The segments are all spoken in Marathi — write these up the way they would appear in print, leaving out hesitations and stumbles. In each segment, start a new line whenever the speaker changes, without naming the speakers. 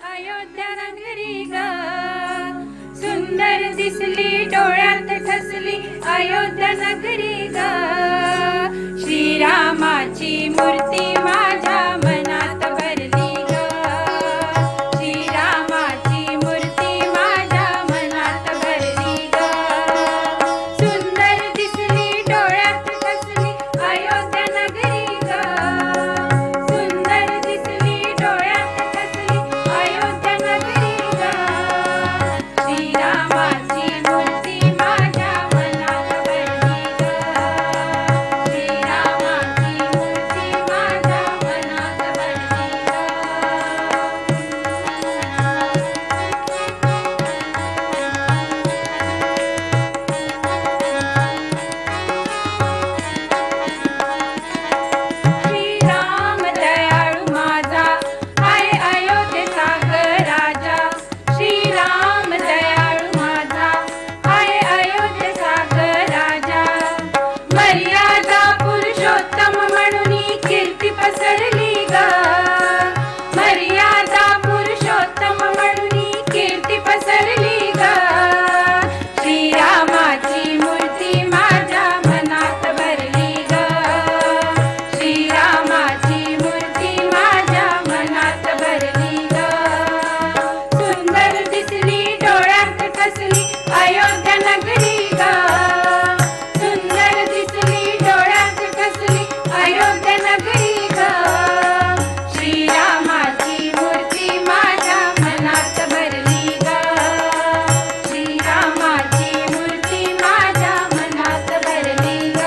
अयोध्या नगरी ग सुंदर दिसली डोळ्यात ठसली अयोध्या नगरी ग श्रीरामाची मूर्ती माझ्या मनात भरली ग श्रीरामाची मूर्ती माझ्या मनात भरली ग सुंदर दिसली डोळ्यात ठसली अयोध्या नगरी ग सुंदर दिसली डोळ्यात ठसली अयोध्या नगरी ग श्रीरामाची मूर्ती माझ्या मनात भरली ग श्रीरामाची मूर्ती माझ्या मनात भरली श्रीराम दयाळू माझा आहे अयोध्येचा ग राजा श्रीराम दयाळू माझा आहे अयोध्येचा ग राजा मर्यादा पुरुषोत्तम म्हणून कीर्ती पसरली ग मर्यादा पुरुषोत्तम म्हणून कीर्ती पसरली ग श्रीरामाची मूर्ती माझ्या मनात भरली ग श्रीरामाची मूर्ती माझ्या मनात भरली ग सुंदर दिसली डोळ्यात ठसली अयोध्या नगरी ग सुंदर दिसली डोळ्यात ठसली अयोध्या नगरी ग श्रीरामाची मूर्ती माझ्या मनात भरली ग श्रीरामाची मूर्ती माझ्या मनात भरली ग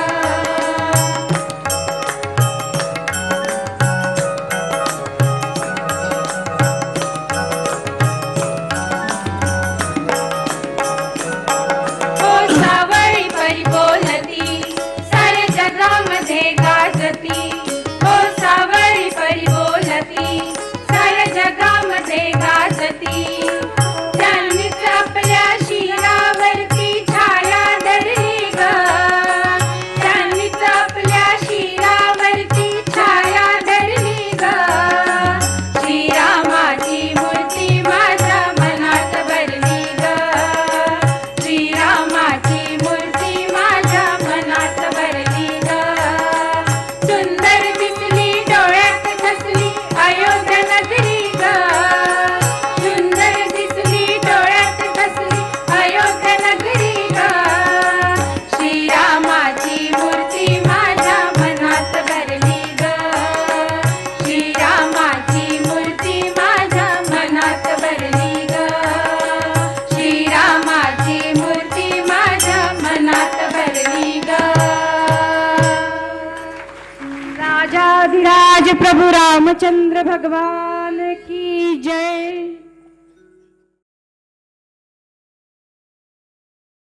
ओ सावळी परी बोलती साऱ्या जगामध्ये गाजती ओ सावळी परी बोलती साऱ्या जगामध्ये गाजती त्यांनीच आपल्या शिरावरती छाया धरली ग त्यांनीच आपल्या शिरावरती छाया धरली ग श्रीरामाची मूर्ती माझ्या मनात भरली ग श्रीरामाची मूर्ती माझ्या मनात भरली ग सुंदर दिसली डोळ्यात ठसली अयोध्या नगरी ग सुंदर दिसली डोळ्यात ठसली अयोध्या नगरी ग श्रीरामाची मूर्ती माझ्या मनात भरली ग श्रीरामाची मूर्ती माझ्या मनात भरली ग श्रीरामाची मूर्ती माझ्या मनात भरली ग
राजाधिराज प्रभु रामचंद्र भगवान